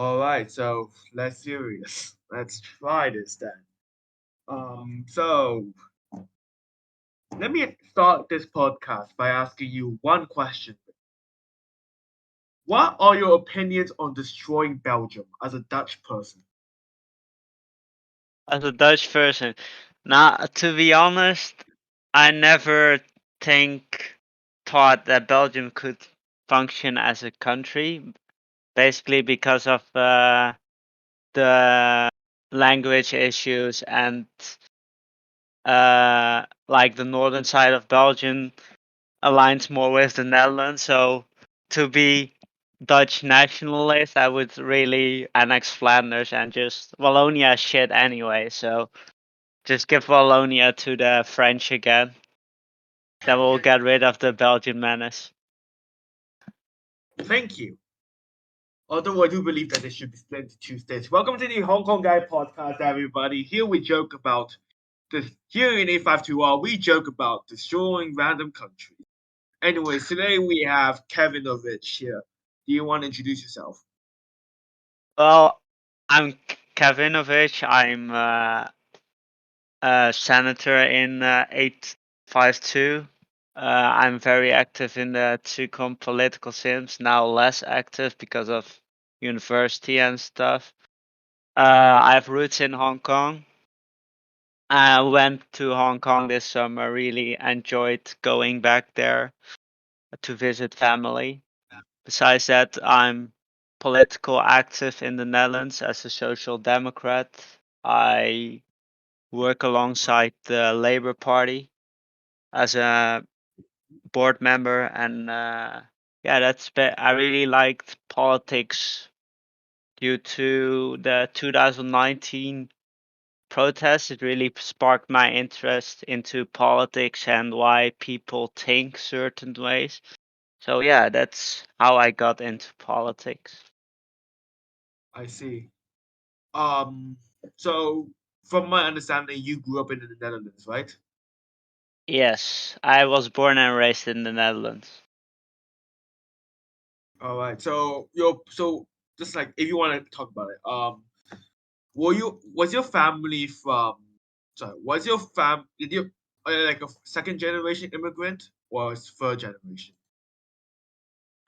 All right, so let's serious. Let's try this then. So let me start this podcast by asking you one question. What are your opinions on destroying Belgium as a Dutch person? As a Dutch person, now to be honest, I never think thought that Belgium could function as a country, basically because of the language issues and like the northern side of Belgium aligns more with the Netherlands. So to be Dutch nationalist, I would really annex Flanders and just Wallonia is shit anyway. So just give Wallonia to the French again. Then we'll get rid of the Belgian menace. Thank you. Although I do believe that there should be split into two states. Welcome to the Hong Kong Guy podcast, everybody. Here we joke about this. Here in A52R, we joke about destroying random countries. Anyways, today we have Kevinovich here. Do you want to introduce yourself? Well, I'm Kevinovich. I'm a senator in 852. I'm very active in the Tsukum political sims, now less active because of university and stuff. I have roots in Hong Kong. I went to Hong Kong this summer, really enjoyed going back there to visit family. Besides that, I'm political active in the Netherlands as a social democrat. I work alongside the Labour Party as a board member, and yeah, I really liked politics due to the 2019 protests. It really sparked my interest into politics and why people think certain ways. So yeah, that's how I got into politics. I see. Um, so from my understanding, you grew up in the Netherlands, right? Yes, I was born and raised in the Netherlands. All right. So you're so just like if you want to talk about it, were you was your family from? Sorry, was your did you like a second generation immigrant or third generation?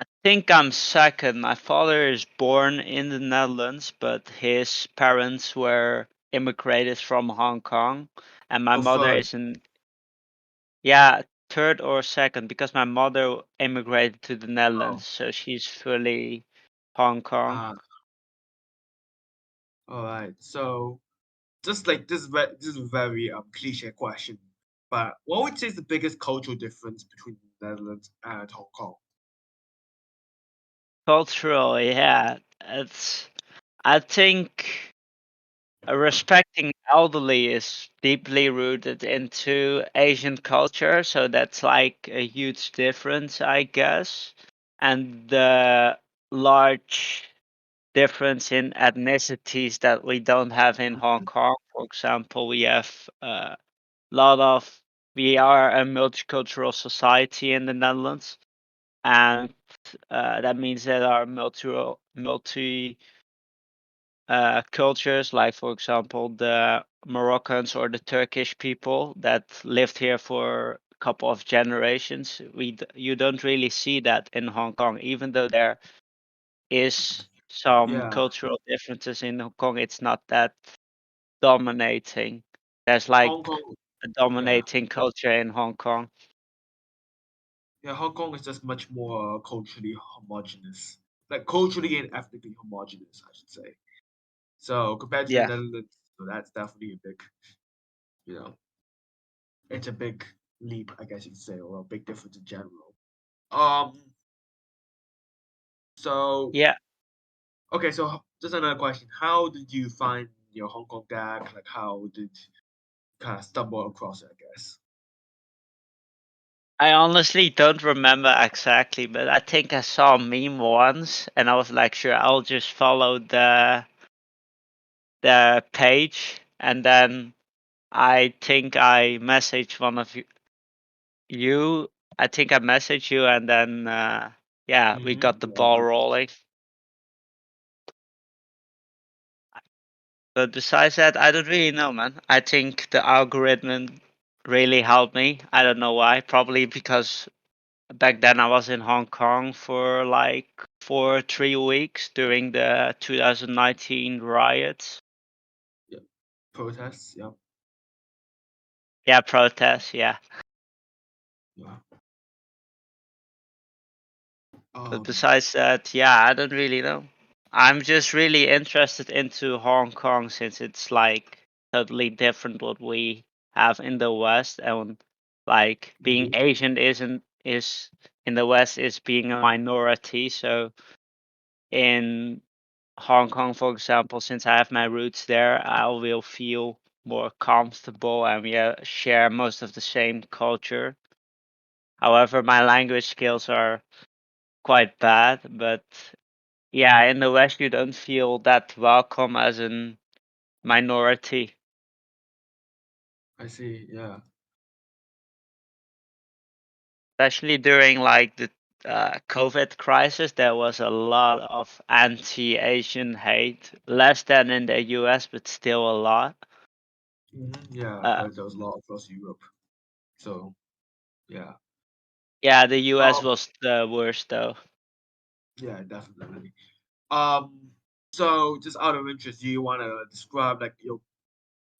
I think I'm second. My father is born in the Netherlands, but his parents were immigrated from Hong Kong, and my Oh, mother third. is in, yeah, third or second because my mother immigrated to the Oh, Netherlands, so she's fully Hong Kong. ah, all right. So just like this is a very cliche question, but what would you say is the biggest cultural difference between the Netherlands and Hong Kong? Cultural, yeah, it's. I think respecting elderly is deeply rooted into Asian culture, so that's like a huge difference, I guess. And the large difference in ethnicities that we don't have in Hong Kong. For example, we have a lot of, we are a multicultural society in the Netherlands, and that means that our multi cultures, like for example the Moroccans or the Turkish people that lived here for a couple of generations. You don't really see that in Hong Kong, even though there is some Yeah, cultural differences in Hong Kong. It's not that dominating. There's like Hong Kong. a Yeah, dominating culture in Hong Kong. yeah. Hong Kong is just much more culturally homogenous, like culturally and ethnically homogenous, I should say. So compared to the Yeah. Netherlands, so that's definitely a big, you know, it's a big leap, I guess you could say, or a big difference in general. Um, so Yeah. okay, so just another question: how did you find your Hong Kong gag? Like, how did you kind of stumble across it? I guess. I honestly don't remember exactly, but I think I saw a meme once and I was like, sure, I'll just follow the page, and then I think I messaged one of you. I think I messaged you, and then yeah, we got the Yeah. ball rolling. But besides that, I don't really know, man. I think the algorithm really helped me. I don't know why. Probably because back then I was in Hong Kong for like 3 weeks during the 2019 riots. Yeah. Protests. Yeah. Yeah, protests. Yeah. Yeah. But Um. besides that, yeah, I don't really know. I'm just really interested into Hong Kong since it's like totally different what we have in the West, and like being Mhm. Asian isn't is in the West is being a minority. So in Hong Kong, for example, since I have my roots there, I will feel more comfortable and we share most of the same culture. However, my language skills are quite bad, but yeah, in the West, you don't feel that welcome as a minority. I see. Yeah. Especially during like the COVID crisis, there was a lot of anti-Asian hate, less than in the US, but still a lot. Yeah. I've Uh, heard there was a lot across Europe. So yeah. yeah, the US Um. was the worst though. Yeah. Definitely. Um. So just out of interest, do you want to describe like your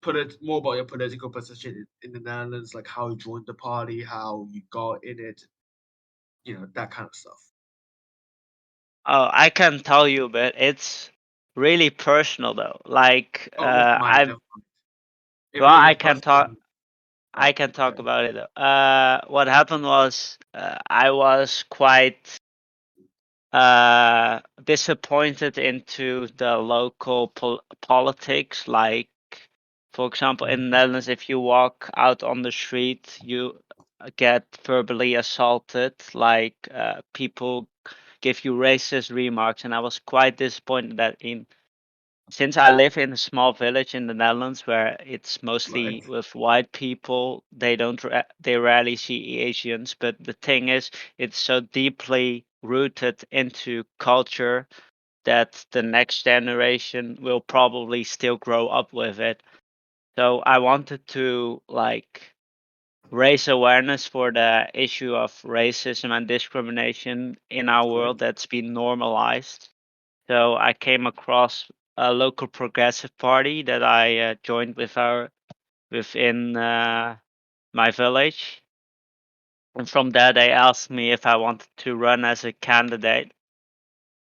put it more about your political position in the Netherlands, like how you joined the party, how you got in it, that kind of stuff. Oh, I can tell you, but it's really personal though. Like Oh, never mind, I never mind. If well, it I is can personal, talk. I can talk okay, about it though. What happened was I was quite disappointed into the local politics. Like, for example, in the mhm, Netherlands, if you walk out on the street, you get verbally assaulted. Like, people give you racist remarks, and I was quite disappointed that in since I live in a small village in the Netherlands where it's mostly right, with white people, they rarely see Asians. But the thing is, it's so deeply rooted into culture that the next generation will probably still grow up with it. So I wanted to like raise awareness for the issue of racism and discrimination in our world correct. that's been normalized. So I came across a local progressive party that I joined within my village, and from there they asked me if I wanted to run as a candidate,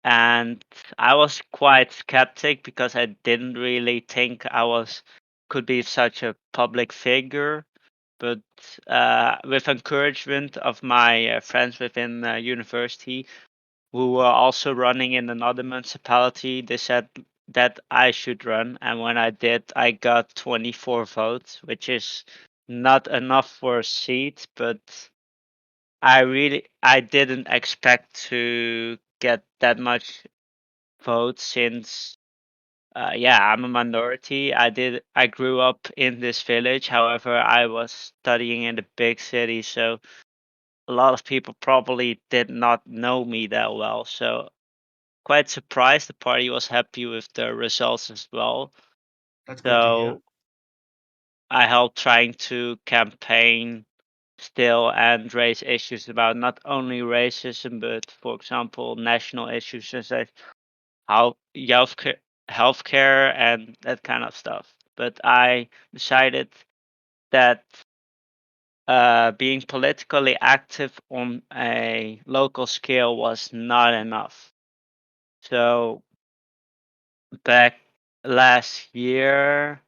and I was quite skeptic because I didn't really think I was could be such a public figure. But with encouragement of my friends within university, who were also running in another municipality, they said that I should run. And when I did, I got 24 votes, which is not enough for a seat, but I didn't expect to get that much votes since yeah, I'm a minority. I grew up in this village. However, I was studying in the big city, so a lot of people probably did not know me that well. So quite surprised. The party was happy with the results as well. That's great to hear. So I helped trying to campaign still and raise issues about not only racism, but for example, national issues such as how healthcare and that kind of stuff. But I decided that being politically active on a local scale was not enough. So back last year,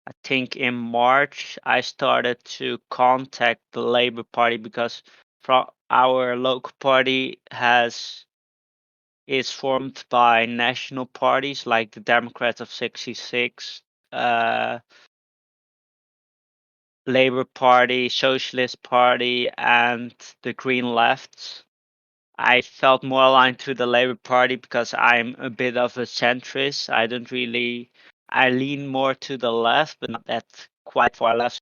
I think in March, I started to contact the Labour Party because our local party has is formed by national parties like the Democrats of 66, uh, Labour Party, Socialist Party, and the Green Left. I felt more aligned to the Labour Party because I'm a bit of a centrist. I lean more to the left, but not that quite far left.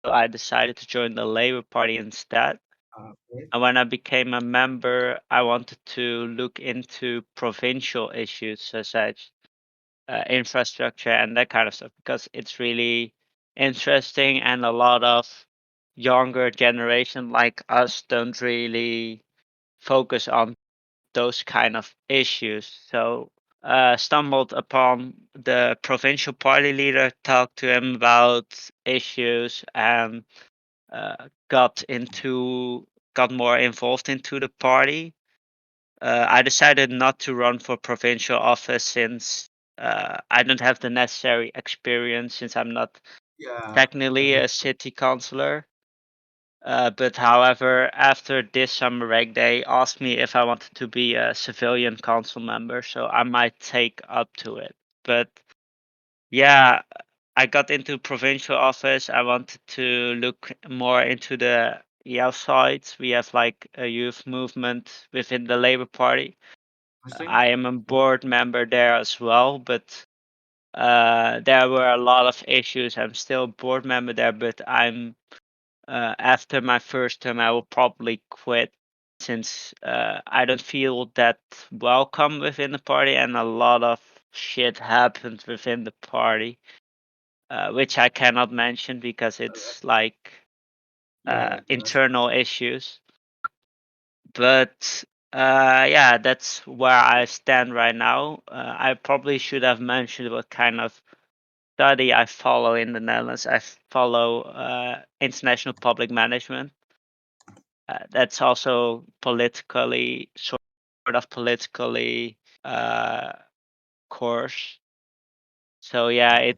So I decided to join the Labour Party instead. Okay. And when I became a member, I wanted to look into provincial issues as such. infrastructure and that kind of stuff, because it's really interesting, and a lot of younger generation like us don't really focus on those kind of issues. So stumbled upon the provincial party leader, talked to him about issues, and got more involved into the party. I decided not to run for provincial office since I don't have the necessary experience, since I'm not Yeah, that technically a makes city councillor. But however, after this summer reg, they asked me if I wanted to be a civilian council member, so I might take up to it. But yeah, I got into provincial office. I wanted to look more into the Yale side. We have like a youth movement within the Labour Party. interesting. I am a board member there as well, but there were a lot of issues. I'm still a board member there, but I'm after my first term, I will probably quit, since I don't feel that welcome within the party, and a lot of shit happened within the party, which I cannot mention because it's like Yeah, that's fine. internal issues. But yeah, that's where I stand right now. I probably should have mentioned what kind of study I follow in the Netherlands. I follow international public management. That's also politically sort of politically course. So yeah,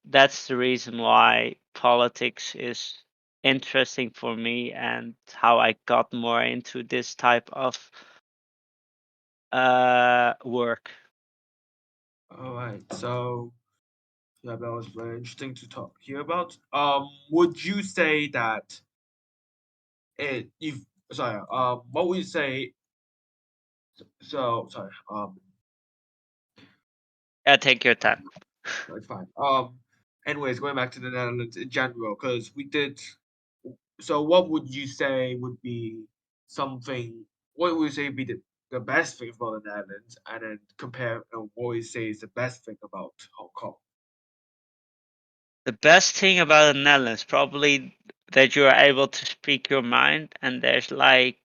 that's the reason why politics is interesting for me, and how I got more into this type of work. All right. So yeah, that was very interesting to talk here about. Would you say that you've sorry, what would you say so sorry, Take your time. no, it's fine. Anyways, going back to the Netherlands in general, because we did. So, what would you say would be something? What would you say be the best thing about the Netherlands, and then compare what would you say is the best thing about Hong Kong? The best thing about the Netherlands, probably that you are able to speak your mind, and there's like,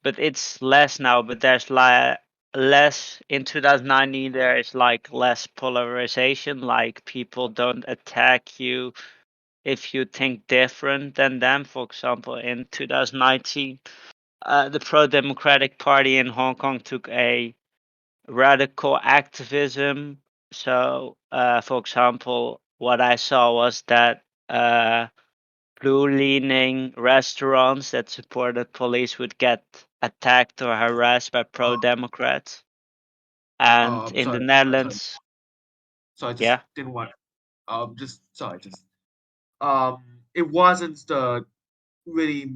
but it's less now, but there's like less in 2019. There is like less polarization, like people don't attack you if you think different than them. For example, in 2019, the pro-democratic party in Hong Kong took a radical activism. So for example, what I saw was that blue-leaning restaurants that supported police would get attacked or harassed by Um, pro-democrats. And in the sorry, Netherlands, so I just yeah, didn't want. Just sorry, just um, it wasn't the really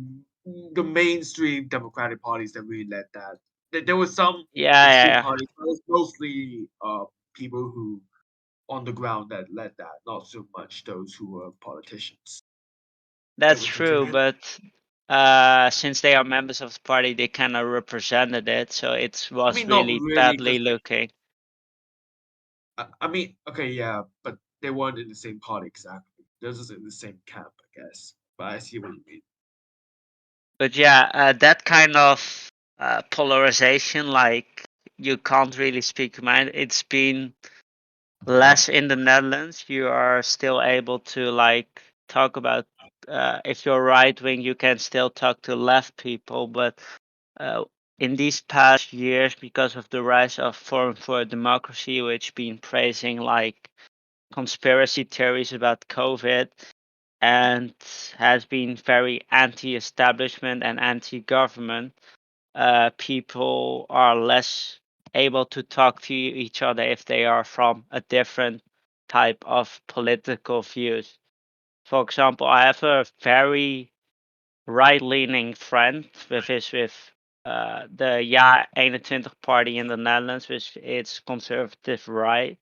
the mainstream Democratic parties that really led that. There was some yeah, yeah, extreme yeah. parties, but it was mostly people who on the ground that led that, not so much those who were politicians. That's Anyway, true. continue. But since they are members of the party, they kind of represented it, so it I was mean, not really really, badly because looking. I mean, okay, yeah, but they weren't in the same party exactly. They're just in the same camp, I guess. But I see what you mean. But yeah, that kind of polarization, like you can't really speak your mind. It's been less in the Netherlands. You are still able to like talk about. If you're right wing, you can still talk to left people. But uh, in these past years, because of the rise of Forum for Democracy, which been praising like conspiracy theories about COVID, and has been very anti-establishment and anti-government, people are less able to talk to each other if they are from a different type of political views. For example, I have a very right-leaning friend with the Ja 21 party in the Netherlands, which is conservative right.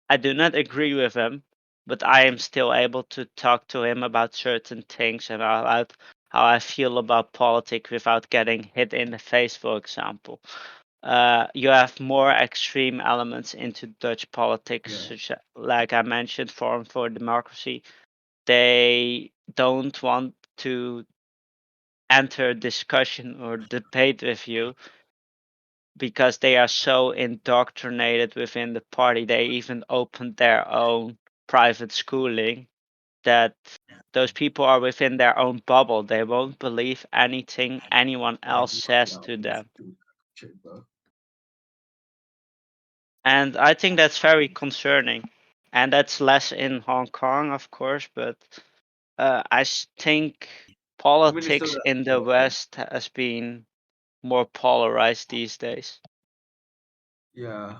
I do not agree with him, but I am still able to talk to him about certain things and about how I feel about politics without getting hit in the face, for example. you have more extreme elements into Dutch politics, Yeah. such like I mentioned, Forum for Democracy. They don't want to enter discussion or debate with you because they are so indoctrinated within the party. They even opened their own private schooling that those people are within their own bubble. They won't believe anything anyone Yeah. else says Yeah. to them. Shit, bro. And I think that's very concerning. And that's less in Hong Kong, of course, but think I mean, it's still politics that. in the West has been more polarized these days. Yeah.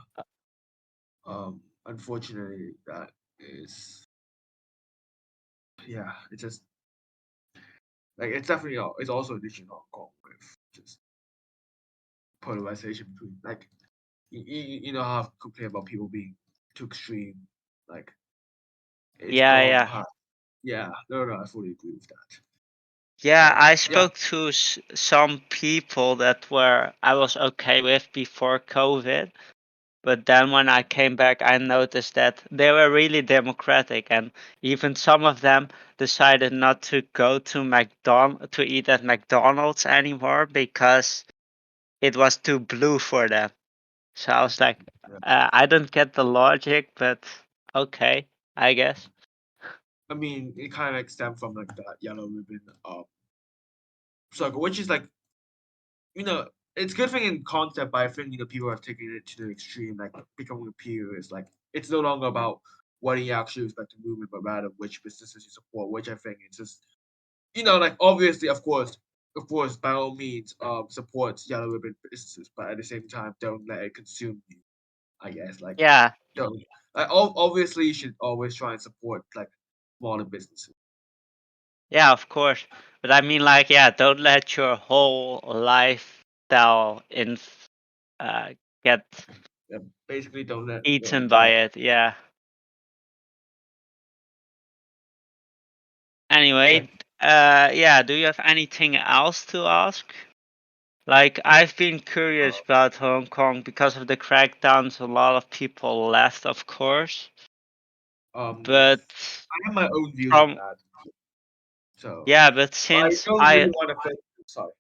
Unfortunately, that is. Yeah. It's just like it's definitely it's also an issue in Hong Kong with just polarization between like you know how I've complained about people being too extreme, like it's Yeah, gone yeah. past. Yeah, no, I fully agree with that. Yeah, But I yeah, spoke to some people that were I was okay with before COVID, but then when I came back, I noticed that they were really democratic, and even some of them decided not to go to to eat at McDonald's anymore because it was too blue for them. So I was like, yeah. I don't get the logic, but okay, I guess. I mean, it kind of like stemmed from like that yellow ribbon circle, which is like it's good thing in concept, but I think people have taken it to the extreme, like becoming a purist. Like it's no longer about what you actually respect the movement, but rather which businesses you support. Which I think it's just like obviously, of course, by all means, support yellow ribbon businesses, but at the same time, don't let it consume you. I guess like Yeah, don't obviously you should always try and support like smaller businesses. yeah, of course. But I mean, like, yeah, don't let your whole lifestyle uh, get Yeah, basically, don't let your eaten by entire it. Yeah. like Anyway, yeah. Do you have anything else to ask? Like, I've been curious about Hong Kong because of the crackdowns. A lot of people left, of course, but I have my own views on from that. So, yeah, but but I since don't really want to. Sorry.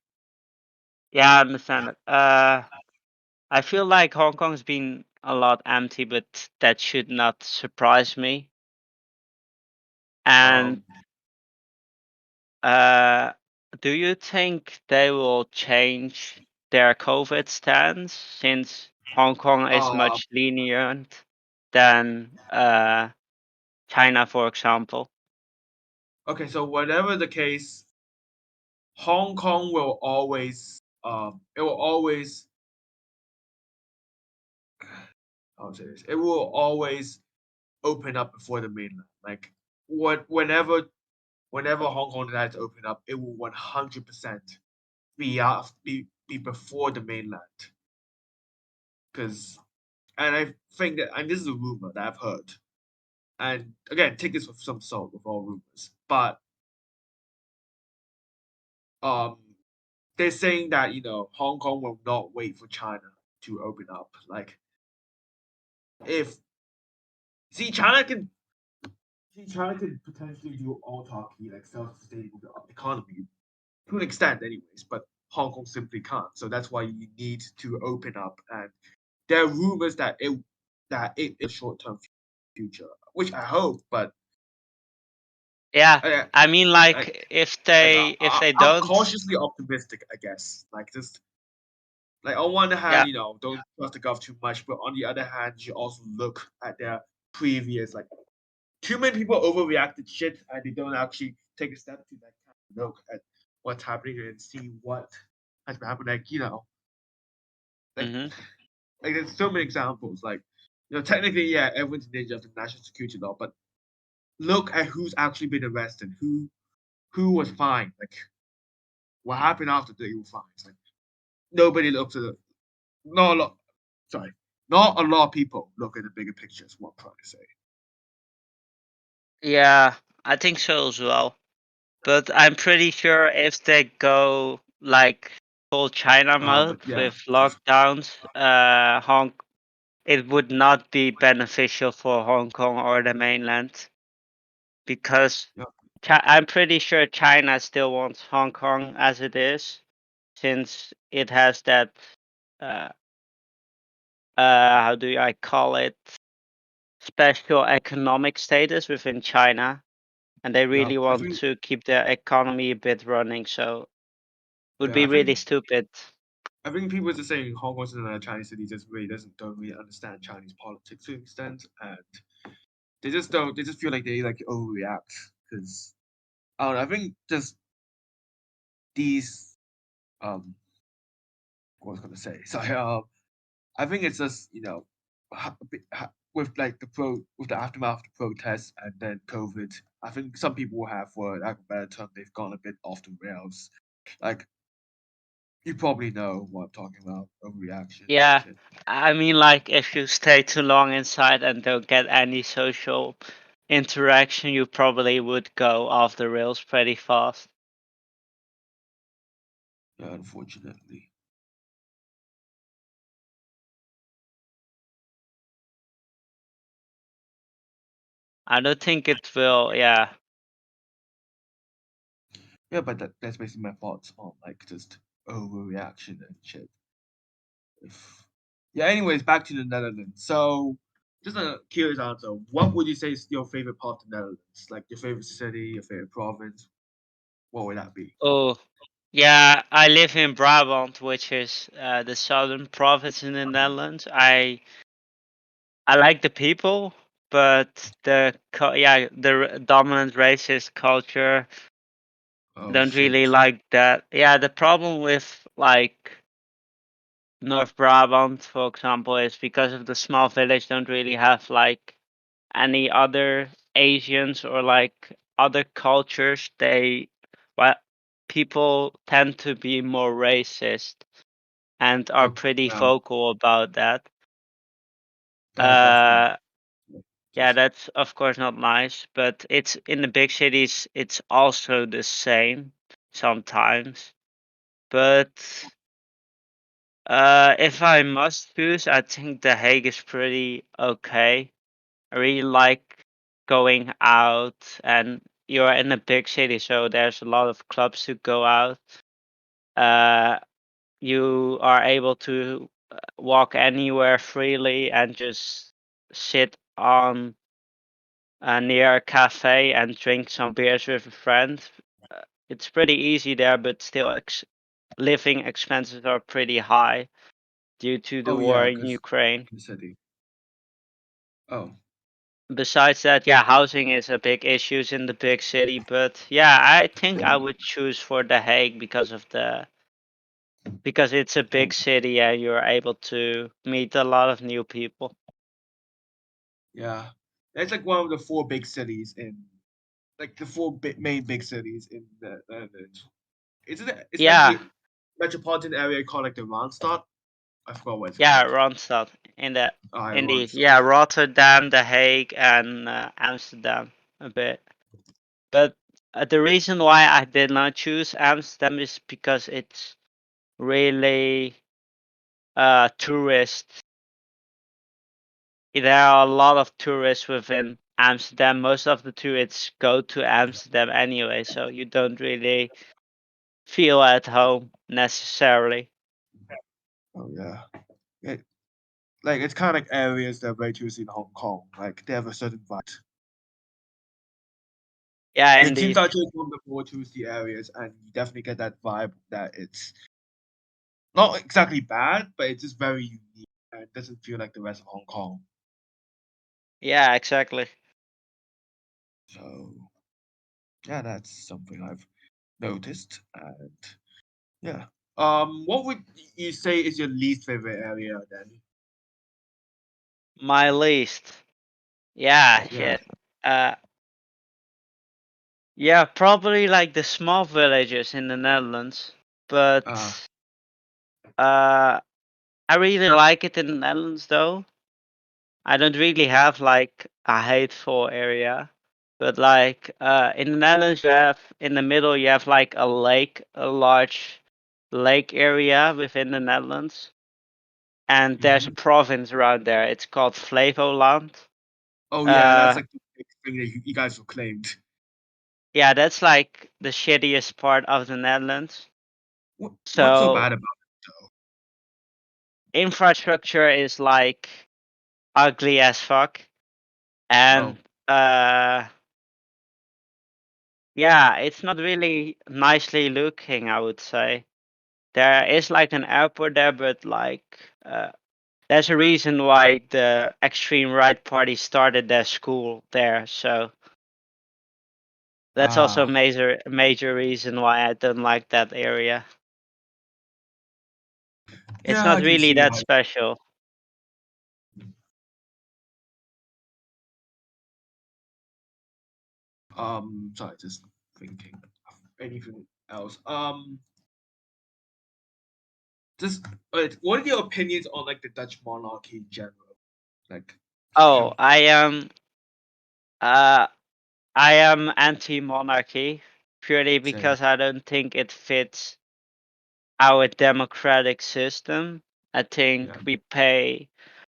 yeah, I understand it. I feel like Hong Kong's been a lot empty, but that should not surprise me. And Um. uh, do you think they will change their COVID stance since Hong Kong is Uh. much lenient than China, for example? Okay. So whatever the case, Hong Kong will always. It will always. I'll say this. It will always open up before the mainland. Like whenever Hong Kong decides to open up, it will 100% be before the mainland. Because and I think that and this is a rumor that I've heard. And again, take this with some salt with all rumors. But um they're saying that Hong Kong will not wait for China to open up. Like if see China can potentially do autarky, like self-sustaining economy to an extent, anyways. But Hong Kong simply can't. So that's why you need to open up. And there are rumors that it is short-term future, which I hope. But Yeah, uh, I mean, like like if they I'm don't, cautiously optimistic, I guess. Like just like on one yeah. hand, don't trust the gov too much, but on the other hand, you also look at their previous like too many people overreacted shit and they don't actually take a step to like kind of look at what's happening and see what has been happening. Like Hmm. like there's so many examples. Like technically, yeah, everyone's in danger of the national security law, but look at who's actually been arrested, who was fined, like what happened after they were fined. Like nobody looks at it. Not a lot. Sorry, not a lot of people look at the bigger picture. Is what I'm trying to say. Yeah, I think so as well. But I'm pretty sure if they go like full China But mode yeah, with lockdowns, it would not be beneficial for Hong Kong or the mainland because yeah, I'm pretty sure China still wants Hong Kong as it is, since it has that uh, how do I call it, special economic status within China, and they yeah. really want to keep their economy a bit running. So it would Yeah, be really stupid. I think people are just saying Hong Kong is a Chinese city just really don't really understand Chinese politics to an extent, and they just don't. They just feel like they like overreact because I don't know. I think just these what was I gonna say? Sorry. I think it's just with like with the aftermath of the protests and then COVID. I think some people have, for lack of a better term, they've gone a bit off the rails. Like you probably know what I'm talking about, overreaction. Yeah, Shit. I mean, like if you stay too long inside and don't get any social interaction, you probably would go off the rails pretty fast. Yeah, unfortunately. I don't think it will. Yeah, Yeah, but that's basically my thoughts on like just overreaction and shit. If yeah, anyways, back to the Netherlands. So just a curious answer. What would you say is your favorite part of the Netherlands? Like your favorite city, your favorite province? What would that be? oh, yeah, I live in Brabant, which is the southern province in the Netherlands. I like the people, but the dominant racist culture, Oh don't really shit. like that. Yeah, the problem with like North Brabant, for example, is because of the small village, don't really have like any other Asians or like other cultures. Well, people tend to be more racist and are Oh pretty yeah, vocal about that. that's not Uh, yeah, just that's of course not nice, but it's in the big cities, it's also the same sometimes. But if I must choose, I think The Hague is pretty okay. I really like going out, and you're in a big city, so there's a lot of clubs to go out. Uh, you are able to walk anywhere freely and just sit on near a cafe and drink some beers with a friend. It's pretty easy there, but still, living expenses are pretty high due to the oh war yeah, in because Ukraine. the city. Oh Besides that, yeah, housing is a big issue in the big city, but yeah, I think yeah, I would choose for The Hague because it's a big city and you're able to meet a lot of new people. yeah. It's like one of the four big cities in like the main big cities in the Netherlands. Isn't it? It's like Yeah, the metropolitan area called like the Randstad. I forgot what it's yeah, called. Randstad Ah, yeah, in the Randstad. yeah, Rotterdam, The Hague, and Amsterdam a bit. But the reason why I did not choose Amsterdam is because it's really tourist. There are a lot of tourists within Amsterdam. Most of the tourists go to Amsterdam anyway, so you don't really feel at home necessarily. Oh yeah. It, like it's kind of like areas that are very touristy in Hong Kong. Like they have a certain vibe. Yeah, It seems indeed. actually one of the more touristy areas, and you definitely get that vibe that it's not exactly bad, but it's just very unique and it doesn't feel like the rest of Hong Kong. Yeah, exactly. So yeah, that's something I've noticed. And yeah, what would you say is your least favorite area then? My least. Yeah, Yeah. shit. Uh, yeah, probably like the small villages in the Netherlands. Uh, But uh, I really like it in the Netherlands though. I don't really have like a hateful area, but like in the Netherlands, you have in the middle you have like a lake, a large lake area within the Netherlands, and there's a Hmm. province around there. It's called Flevoland. Oh yeah, that's Uh, like the big thing that you guys proclaimed. yeah, that's like the shittiest part of the Netherlands. What's so So bad about it though? infrastructure is like ugly as fuck, and Oh, uh, yeah, it's not really nicely looking, I would say. There is like an airport there, but like there's a reason why the extreme right party started their school there. So that's also a ah, major reason why I don't like that area. It's yeah, not I can really see that why. special. Sorry, just thinking of anything else. Just what are your opinions on like the Dutch monarchy in general? Like, Oh, have uh I am anti-monarchy purely same, because I don't think it fits our democratic system. I yeah. think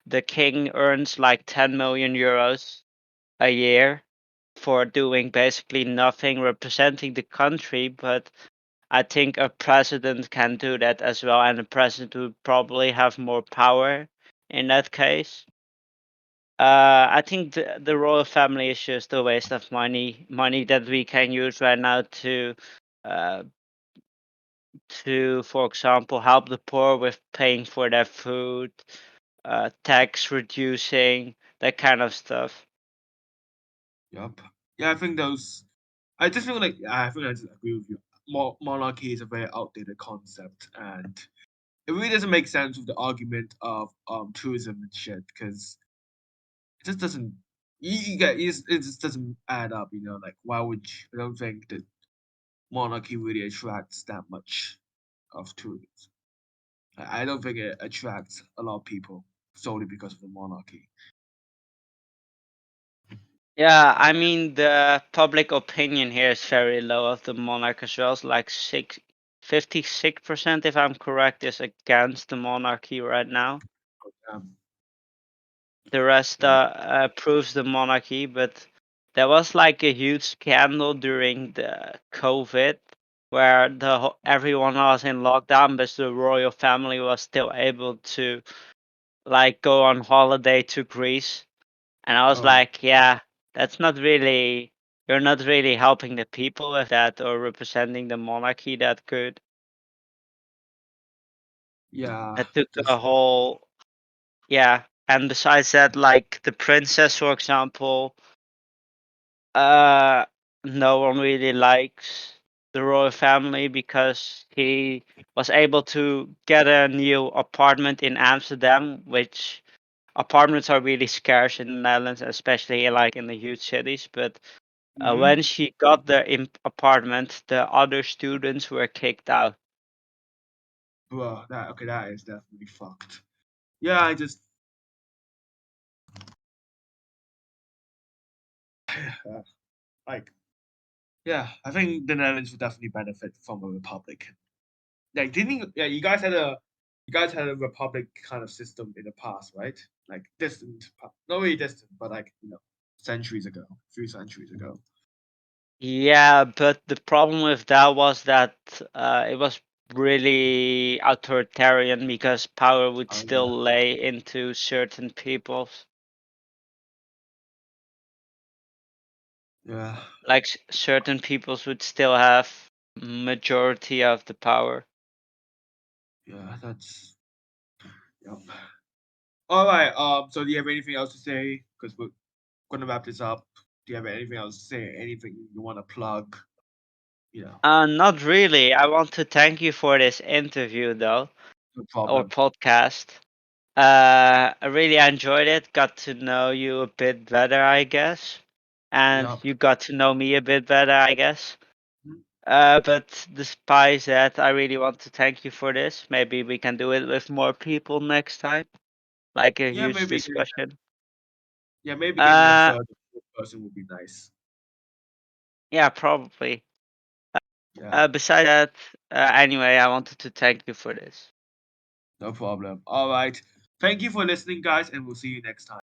the king earns like 10 million euros a year for doing basically nothing representing the country, but I think a president can do that as well, and a president would probably have more power in that case. I think the royal family is just a waste of money that we can use right now uh, for example, help the poor with paying for their food, tax reducing, that kind of stuff. Yup. Yeah, I think those. I just feel like I think I just agree with you. Monarchy is a very outdated concept, and it really doesn't make sense with the argument of tourism and shit because it just doesn't. It just doesn't add up. You know, like why would you, I don't think that monarchy really attracts that much of tourists. I don't think it attracts a lot of people solely because of the monarchy. Yeah, I mean the public opinion here is very low of the monarch as well. It's like 56%, if I'm correct, is against the monarchy right now. Um, The rest yeah. approves the monarchy, but there was like a huge scandal during the COVID where everyone was in lockdown, but the royal family was still able to like go on holiday to Greece. And I was Oh, like, yeah, that's not really, you're not really helping the people with that or representing the monarchy that good. yeah. That took a Just whole, yeah. And besides that, like the princess, for example, uh, no one really likes the royal family because he was able to get a new apartment in Amsterdam, which apartments are really scarce in the Netherlands, especially like in the huge cities. But when mm-hmm. she got the apartment, the other students were kicked out. Well, that okay. That is definitely fucked. Yeah, I just like yeah. I think the Netherlands would definitely benefit from a republic. Like, didn't yeah? You guys had a republic kind of system in the past, right? Like distant, not really distant, but like centuries ago, a few centuries ago. Yeah, but the problem with that was that it was really authoritarian because power would Oh yeah, still lay into certain peoples. yeah, Like certain peoples would still have majority of the power. yeah. That's yep. All right. So do you have anything else to say? Because we're gonna wrap this up. Do you have anything else to say? Anything you want to plug? You know, Not really. I want to thank you for this interview though, no or problem. podcast. I really enjoyed it. Got to know you a bit better, I guess, and Yep. you got to know me a bit better, I guess. Mhm. But despite that, I really want to thank you for this. Maybe we can do it with more people next time, like a Yeah, huge maybe. discussion. Yeah, maybe getting a Uh, third or fourth person would be nice. yeah, probably. Yeah, Besides that, anyway, I wanted to thank you for this. no problem. All right. Thank you for listening, guys, and we'll see you next time.